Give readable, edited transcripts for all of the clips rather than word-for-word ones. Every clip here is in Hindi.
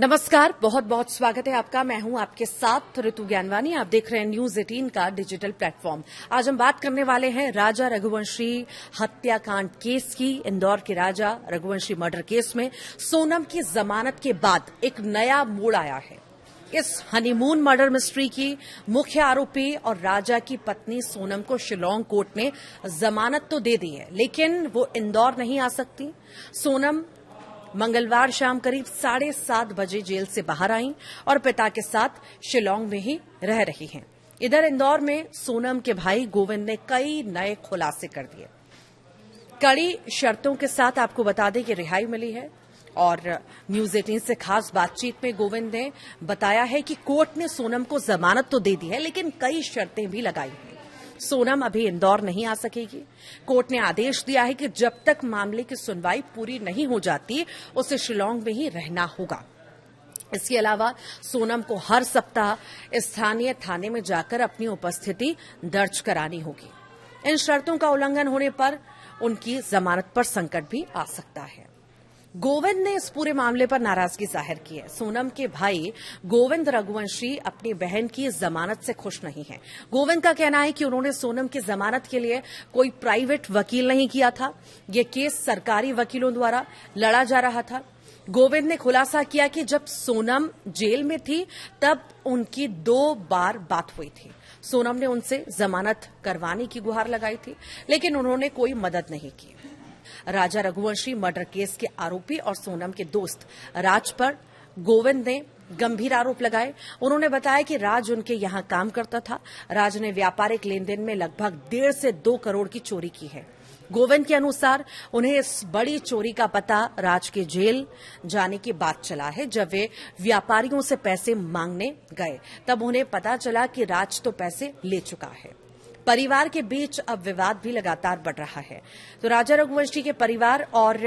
नमस्कार, बहुत बहुत स्वागत है आपका। मैं हूं आपके साथ ऋतु ज्ञानवानी। आप देख रहे हैं न्यूज 18 का डिजिटल प्लेटफॉर्म। आज हम बात करने वाले हैं राजा रघुवंशी हत्याकांड केस की। इंदौर के राजा रघुवंशी मर्डर केस में सोनम की जमानत के बाद एक नया मोड़ आया है। इस हनीमून मर्डर मिस्ट्री की मुख्य आरोपी और राजा की पत्नी सोनम को शिलांग कोर्ट ने जमानत तो दे दी है, लेकिन वो इंदौर नहीं आ सकती। सोनम मंगलवार शाम करीब 7:30 बजे जेल से बाहर आई और पिता के साथ शिलांग में ही रह रही हैं। इधर इंदौर में सोनम के भाई गोविंद ने कई नए खुलासे कर दिए। कड़ी शर्तों के साथ आपको बता दें कि रिहाई मिली है और न्यूज 18 से खास बातचीत में गोविंद ने बताया है कि कोर्ट ने सोनम को जमानत तो दे दी है, लेकिन कई शर्तें भी लगाई हैं। सोनम अभी इंदौर नहीं आ सकेगी। कोर्ट ने आदेश दिया है कि जब तक मामले की सुनवाई पूरी नहीं हो जाती उसे शिलांग में ही रहना होगा। इसके अलावा सोनम को हर सप्ताह स्थानीय थाने में जाकर अपनी उपस्थिति दर्ज करानी होगी। इन शर्तों का उल्लंघन होने पर उनकी जमानत पर संकट भी आ सकता है। गोविंद ने इस पूरे मामले पर नाराजगी जाहिर की है। सोनम के भाई गोविंद रघुवंशी अपनी बहन की जमानत से खुश नहीं हैं। गोविंद का कहना है कि उन्होंने सोनम की जमानत के लिए कोई प्राइवेट वकील नहीं किया था। ये केस सरकारी वकीलों द्वारा लड़ा जा रहा था। गोविंद ने खुलासा किया कि जब सोनम जेल में थी तब उनकी 2 बार बात हुई थी। सोनम ने उनसे जमानत करवाने की गुहार लगाई थी, लेकिन उन्होंने कोई मदद नहीं की। राजा रघुवंशी मर्डर केस के आरोपी और सोनम के दोस्त राज पर गोविंद ने गंभीर आरोप लगाए। उन्होंने बताया कि राज उनके यहां काम करता था। राज ने व्यापारिक लेन देन में लगभग 1.5 से 2 करोड़ की चोरी की है। गोविंद के अनुसार उन्हें इस बड़ी चोरी का पता राज के जेल जाने की बात चला है। जब वे व्यापारियों से पैसे मांगने गए तब उन्हें पता चला कि राज तो पैसे ले चुका है। परिवार के बीच अब विवाद भी लगातार बढ़ रहा है। तो राजा रघुवंशी के परिवार और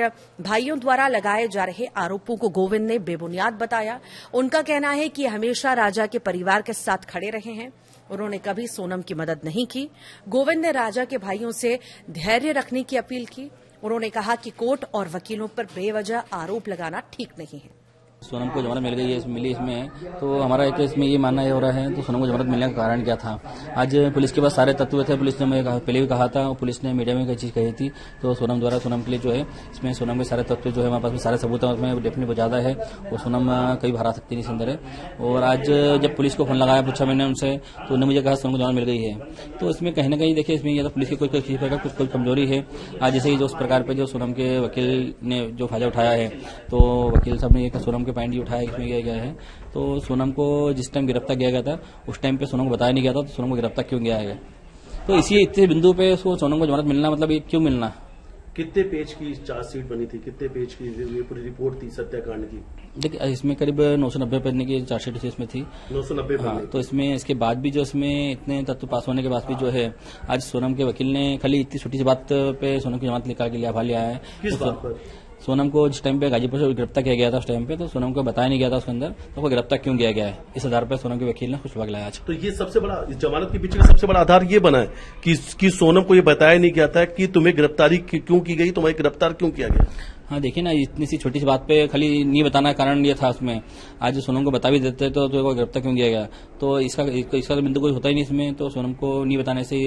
भाइयों द्वारा लगाए जा रहे आरोपों को गोविंद ने बेबुनियाद बताया। उनका कहना है कि हमेशा राजा के परिवार के साथ खड़े रहे हैं। उन्होंने कभी सोनम की मदद नहीं की। गोविंद ने राजा के भाइयों से धैर्य रखने की अपील की। उन्होंने कहा कि कोर्ट और वकीलों पर बेवजह आरोप लगाना ठीक नहीं है। सोनम को जमानत मिल गई है, मिली इसमें, तो हमारा एक इसमें ये मानना ये हो रहा है तो सोनम को जमानत मिलने का कारण क्या था। आज पुलिस के पास सारे तत्व थे। पुलिस ने मुझे पहले भी कहा था और पुलिस ने मीडिया में कई चीज कही थी, तो सोनम द्वारा सोनम के लिए जो है इसमें सोनम के सारे तत्व जो है हमारे पास में सारे सबूत है, उसमें डेफिनेटली ज्यादा है और सोनम कई हरा सकती नहीं अंदर है। और आज जब पुलिस को फोन लगाया, पूछा मैंने उनसे, तो उन्होंने मुझे कहा सोनम को जमानत मिल गई है। तो इसमें कहीं ना कहीं देखिए इसमें या तो पुलिस की कुछ कमजोरी है। आज जैसे जो उस प्रकार पे जो सोनम के वकील ने जो फायदा उठाया है, तो वकील साहब ने सोनम के पॉइंट ही उठाया इसमें गया है। तो सोनम को जिस टाइम गिरफ्तार किया गया था उस टाइम पे सोनम को बताया नहीं गया था, तो सोनम को गिरफ्तार क्यों किया है। तो इसी इतने बिंदु पे उसको सोनम को जमानत मिलना मतलब ये क्यों मिलना। कितने पेज की चार्जशीट बनी थी, कितने पेज की ये पूरी रिपोर्ट थी सत्याकांड की। देखिए इसमें करीब 990 पन्ने की चार्जशीट इसमें थी। 990 पन्ने। हाँ, तो इसमें इसके बाद भी जो इसमें इतने तत्व पास होने के बाद भी जो है आज सोनम के वकील ने खाली इतनी छोटी सी बात पे सोनम की जमानत निकाल के लिया है। किस बात पर? सोनम को जिस टाइम पे गाजीपुर से गिरफ्तार किया गया था उस टाइम पे, तो सोनम को बताया नहीं गया था उसके अंदर, तो वो गिरफ्तार क्यों किया गया है, इस आधार पर सोनम के वकील ने कुछ लगाया आज। तो ये सबसे बड़ा, इस जमानत के पीछे का सबसे बड़ा आधार ये बना है कि सोनम को ये बताया नहीं गया था कि तुम्हें गिरफ्तारी क्यों की गई, तुम्हें गिरफ्तार क्यों किया गया। हाँ देखिए ना, इतनी सी छोटी सी बात पे खाली नहीं बताना कारण ये था उसमें। आज सोनम को बता भी देते तो गिरफ्तार क्यों किया गया, तो इसका तो बिंदु कोई होता ही नहीं इसमें। तो सोनम को नहीं बताने से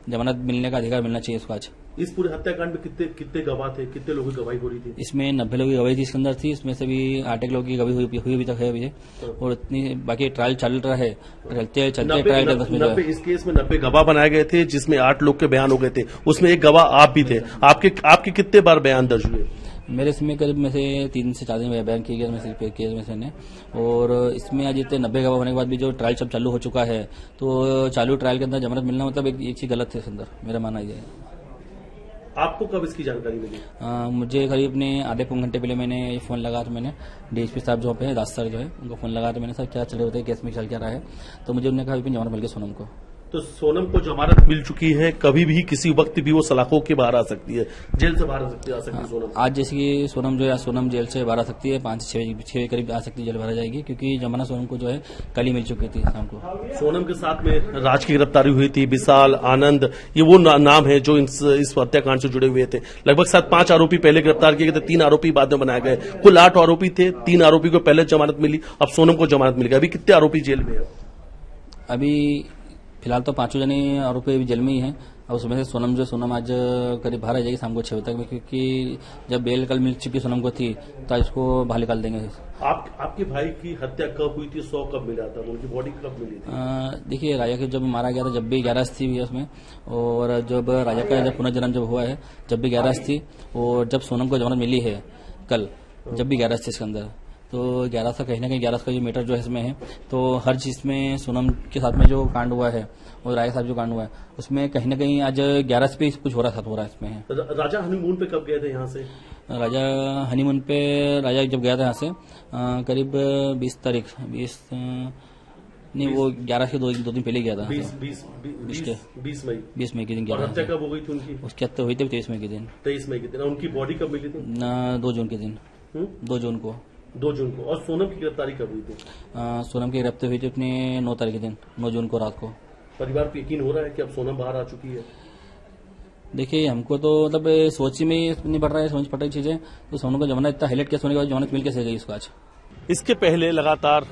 जमानत मिलने का अधिकार मिलना चाहिए इसको। आज इस पूरे हत्याकांड में कितने गवाह थे, कितने लोगों की गवाही हो रही थी। इसमें 90 लोगों की गवाही थी इसके अंदर थी। इसमें से भी 8 लोगों की गवाही हुई अभी तक है अभी, और इतनी बाकी ट्रायल चल रहा है, चलते ट्रायल। इस केस में 90 गवाह बनाए गए थे, जिसमें 8 लोग के बयान हो गए थे, उसमें एक गवाह आप भी थे। आपके कितने बार बयान दर्ज हुए। मेरे इसमें करीब में से 3 से 4 दिन बयान किए गए केस में से ने। और इसमें आज इतने 90 गवाह होने के बाद भी जो ट्रायल सब चालू हो चुका है, तो चालू ट्रायल के अंदर जमानत मिलना मतलब एक चीज गलत है इसके अंदर, मेरा मानना ये है। आपको कब इसकी जानकारी मिली। मुझे करीब ने आधे पौन घंटे पहले मैंने फोन लगा, तो मैंने डीएसपी साहब जो पे दास सर जो है उनको फोन लगा, तो मैंने सर क्या चले होते केस में चल क्या रहा है, तो मुझे उन्होंने कहा जमानत मिल गई सोनम को। तो सोनम को जमानत मिल चुकी है, कभी भी किसी वक्त भी वो सलाखों के बाहर आ सकती है, जेल से बाहर आ सकती है सोनम। आज जैसे कि सोनम जो है सोनम जेल से बाहर आ सकती है, 5 से 6 करीब आ सकती है, जेल बाहर आ जाएगी, क्योंकि जमानत सोनम को जो है कल ही मिल चुकी थी शाम को। सोनम के साथ में राज की गिरफ्तारी हुई थी, विशाल, आनंद, ये वो नाम है जो इस हत्याकांड से जुड़े हुए थे। लगभग 7-5 आरोपी पहले गिरफ्तार किए गए थे, 3 आरोपी बाद में बनाए गए। कुल 8 आरोपी थे, 3 आरोपी को पहले जमानत मिली, अब सोनम को जमानत मिल गई। अभी कितने आरोपी जेल में है? अभी फिलहाल तो 5 जने आरोपी अभी जेल में ही हैं, और उसमें से सोनम आज करीब बाहर आ जाएगी शाम को 6 बजे तक में, क्योंकि जब बेल कल मिल चुकी सोनम को थी तो आज इसको बाहर निकाल देंगे। आपके भाई की हत्या कब हुई थी? 100 कब मिला था? उनकी बॉडी कब मिली थी? देखिए, राजा के जब मारा गया था जब भी 11 थी उसमें, और जब राजा का जब पुनर्जन्म जब हुआ है जब भी 11 थी, और जब सोनम को जमानत मिली है कल जब भी 11 थी इसके अंदर, तो 11 का कहीं ना कहीं 11 का जो मीटर जो है इसमें है, तो हर चीज में सोनम के साथ में जो कांड हुआ है और राजा साहब जो कांड हुआ है उसमें कहीं ना कहीं आज 11 पे कुछ हो रहा इसमें है। राजा हनीमून पे कब गए थे यहाँ से? राजा हनीमून पे राजा जब गया था यहाँ से करीब 20 तारीख 20 नहीं वो 11 के 2 दिन पहले गया था। 20 मई के दिन गया। हत्या कब हो गई थी उनकी? उसकी हत्या हुई थी 23 मई के दिन। 23 मई के दिन। उनकी बॉडी कब मिली थी? 2 जून के दिन। 2 जून को। 2 जून को। और सोनम की गिरफ्तारी कब हुई थी? सोनम की गिरफ्तारी हुई थी अपने 9 तारीख के दिन, 9 जून को रात को। परिवार को यकीन हो रहा है कि अब सोनम बाहर आ चुकी है? देखिए, हमको तो मतलब सोच में ही नहीं पड़ रहा है, समझ पड़ रही चीजें। तो सोनम को जमानत इतना हाईलाइट कैसे होने के बाद जमानत मिल कैसे गई उसको आज? इसके पहले लगातार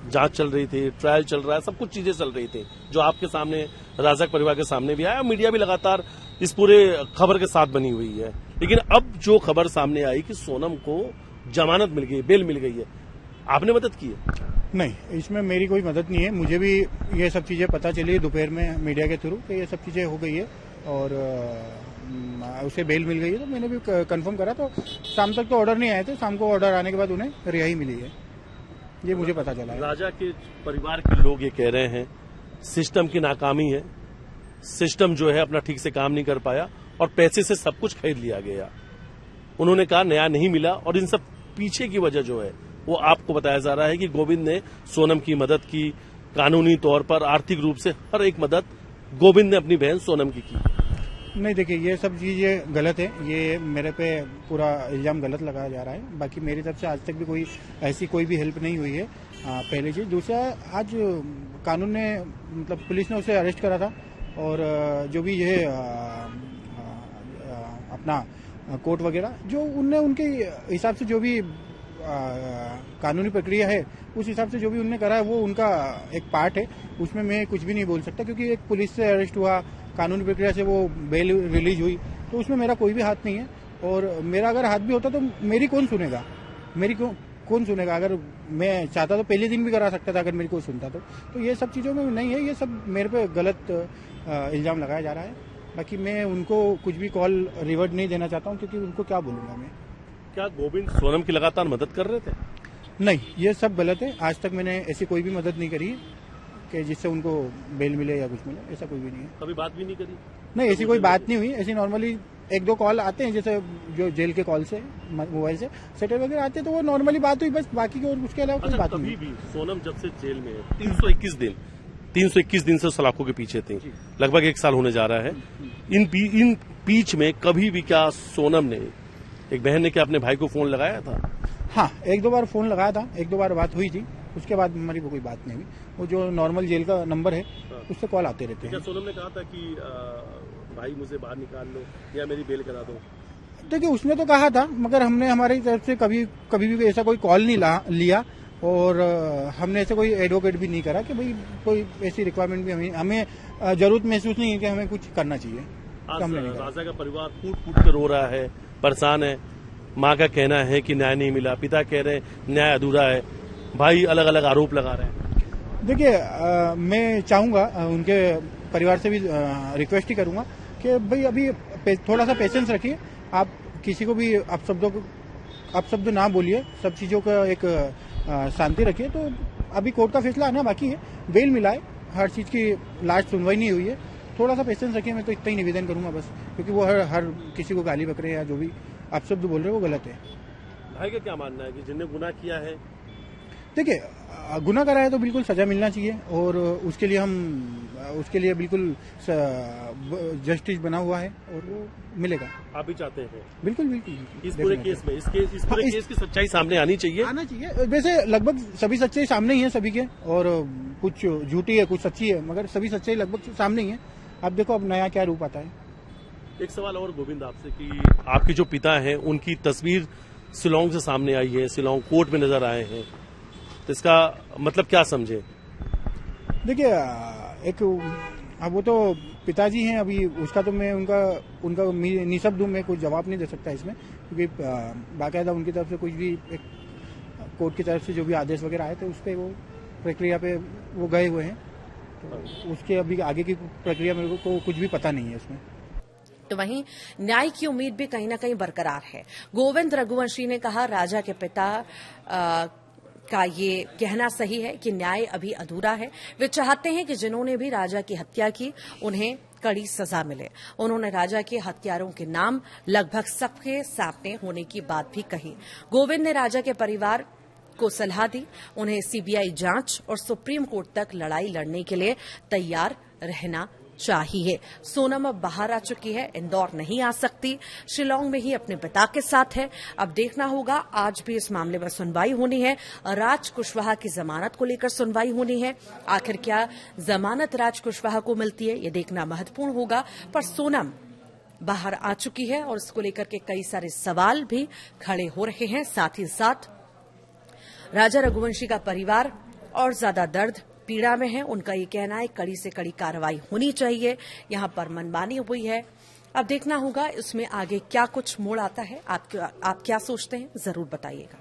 जांच चल रही थी, ट्रायल चल रहा है, सब कुछ चीजें चल रही थी जो आपके सामने राजा परिवार के सामने भी आया। मीडिया भी लगातार इस पूरे खबर के साथ बनी हुई है। लेकिन अब जो खबर सामने आई कि सोनम को जमानत मिल गई, बेल मिल गई है, आपने मदद की है? नहीं, इसमें मेरी कोई मदद नहीं है। मुझे भी ये सब चीजें पता चली दोपहर में मीडिया के थ्रू कि ये सब चीजें हो गई है और उसे बेल मिल गई है, तो मैंने भी कंफर्म करा। तो शाम तक तो ऑर्डर नहीं आए थे, शाम को ऑर्डर आने के बाद उन्हें रिहाई मिली है, ये मुझे पता चला है। राजा के परिवार के लोग ये कह रहे हैं सिस्टम की नाकामी है, सिस्टम जो है अपना ठीक से काम नहीं कर पाया और पैसे से सब कुछ खरीद लिया गया। उन्होंने कहा न्याय नहीं मिला, और इन सब पीछे की वजह जो है वो आपको बताया जा रहा है कि गोविंद ने सोनम की मदद की, कानूनी तौर पर, आर्थिक रूप से हर एक मदद गोविंद ने अपनी बहन सोनम की। नहीं, देखिए, ये सब चीजें गलत है, ये मेरे पे पूरा इल्जाम गलत लगाया जा रहा है। बाकी मेरी तरफ से आज तक भी कोई भी हेल्प नहीं हुई है। पहली चीज। दूसरा, आज कानून ने मतलब पुलिस ने उसे अरेस्ट करा था, और जो भी ये अपना कोर्ट वगैरह जो उनके हिसाब से जो भी कानूनी प्रक्रिया है उस हिसाब से जो भी उन्होंने करा है वो उनका एक पार्ट है, उसमें मैं कुछ भी नहीं बोल सकता, क्योंकि एक पुलिस से अरेस्ट हुआ, कानूनी प्रक्रिया से वो बेल रिलीज हुई, तो उसमें मेरा कोई भी हाथ नहीं है। और मेरा अगर हाथ भी होता तो मेरी कौन सुनेगा, कौन सुनेगा? अगर मैं चाहता तो पहले दिन भी करा सकता था, अगर मेरी कोई सुनता तो ये सब चीज़ों में नहीं है। ये सब मेरे पे गलत इल्जाम लगाया जा रहा है। बाकी मैं उनको कुछ भी कॉल रिवर्ट नहीं देना चाहता हूँ, क्योंकि उनको क्या बोलूंगा मैं। क्या गोविंद सोनम की लगातार मदद कर रहे थे? नहीं, ये सब गलत है। आज तक मैंने ऐसी कोई भी मदद नहीं करी है कि जिससे उनको बेल मिले या कुछ मिले, ऐसा कोई भी नहीं है। कभी बात भी नहीं करी? नहीं, ऐसी कोई बात नहीं हुई। ऐसी नॉर्मली 1-2 कॉल आते हैं, जैसे जो जेल के कॉल से, मोबाइल से सेटल वगैरह आते हैं, तो वो नॉर्मली बात हुई बस, बाकी की और उसके अलावा कोई बात नहीं। कभी भी सोनम जब से जेल में है 321 दिन से सलाखों के पीछे थी, लगभग 1 साल होने जा रहा है। इन बीच में कभी भी क्या सोनम ने, एक बहन ने क्या अपने भाई को फोन लगाया था? हाँ, 1-2 बार फोन लगाया था, 1-2 बार बात हुई थी, उसके बाद हमारी कोई बात नहीं हुई। वो जो नॉर्मल जेल का नंबर है उससे कॉल आते रहते हैं। क्या सोनम ने कहा था कि भाई मुझे बाहर निकाल लो या मेरी बेल करा दो? देखिए, उसने तो कहा था, मगर हमने हमारी तरफ से कभी भी ऐसा कोई कॉल नहीं लिया, और हमने ऐसे कोई एडवोकेट भी नहीं करा कि भाई कोई ऐसी रिक्वायरमेंट भी हमें जरूरत महसूस नहीं है कि हमें कुछ करना चाहिए। राजा का परिवार फूट फूट कर रो रहा है, परेशान है। माँ का कहना है कि न्याय नहीं मिला, पिता कह रहे हैं न्याय अधूरा है, भाई अलग अलग आरोप लगा रहे हैं। देखिए, मैं चाहूंगा, उनके परिवार से भी रिक्वेस्ट ही करूंगा कि भाई अभी थोड़ा सा पेशेंस रखिए। आप किसी को भी अपशब्द ना बोलिए, सब चीजों का एक शांति रखिए। तो अभी कोर्ट का फैसला आना बाकी है, बेल मिला है, हर चीज की लास्ट सुनवाई नहीं हुई है, थोड़ा सा पेशेंस रखिए। मैं तो इतना ही निवेदन करूंगा बस, क्योंकि वो हर किसी को गाली बक रहे हैं या जो भी अपशब्द बोल रहे हैं वो गलत है। भाई का क्या मानना है कि जिन्हें गुनाह किया है? देखिए, गुनाह करा है तो बिल्कुल सजा मिलना चाहिए और उसके लिए बिल्कुल जस्टिस बना हुआ है और वो मिलेगा। आप भी चाहते हैं? बिल्कुल बिल्कुल। इस पूरे केस में इस पूरे केस की सच्चाई सामने आनी चाहिए। वैसे लगभग सभी सच्चाई सामने ही है सभी के, और कुछ झूठी है कुछ सच्ची है, मगर सभी सच्चाई लगभग सामने ही है। अब देखो अब नया क्या रूप आता है। एक सवाल और गोविंद आपसे कि आपके जो पिता हैं उनकी तस्वीर शिलांग से सामने आई है, शिलांग कोर्ट में नजर आए हैं, तो इसका मतलब क्या समझे? देखिए, एक अब वो तो पिताजी हैं, अभी उसका तो मैं उनका निशब्द हूं, मैं कुछ जवाब नहीं दे सकता इसमें, क्योंकि बाकायदा उनकी तरफ से कुछ भी एक कोर्ट की तरफ से जो भी आदेश वगैरह आए थे उस पर वो प्रक्रिया पे वो गए हुए हैं, तो उसके अभी आगे की प्रक्रिया मेरे को कुछ भी पता नहीं है उसमें। तो वहीं न्याय की उम्मीद भी कहीं ना कहीं बरकरार है। गोविंद रघुवंशी ने कहा राजा के पिता का ये कहना सही है कि न्याय अभी अधूरा है। वे चाहते हैं कि जिन्होंने भी राजा की हत्या की उन्हें कड़ी सजा मिले। उन्होंने राजा के हत्यारों के नाम लगभग सबके सामने होने की बात भी कही। गोविंद ने राजा के परिवार को सलाह दी, उन्हें सीबीआई जांच और सुप्रीम कोर्ट तक लड़ाई लड़ने के लिए तैयार रहना चाहिए। सोनम अब बाहर आ चुकी है, इंदौर नहीं आ सकती, शिलांग में ही अपने पिता के साथ है। अब देखना होगा, आज भी इस मामले में सुनवाई होनी है। राज कुशवाहा की जमानत को लेकर सुनवाई होनी है। आखिर क्या जमानत राज कुशवाहा को मिलती है, ये देखना महत्वपूर्ण होगा। पर सोनम बाहर आ चुकी है और इसको लेकर के कई सारे सवाल भी खड़े हो रहे हैं। साथ ही साथ राजा रघुवंशी का परिवार और ज्यादा दर्द पीड़ा में है। उनका ये कहना है कड़ी से कड़ी कार्रवाई होनी चाहिए, यहां पर मनमानी हुई है। अब देखना होगा इसमें आगे क्या कुछ मोड़ आता है। आप क्या सोचते हैं, जरूर बताइएगा।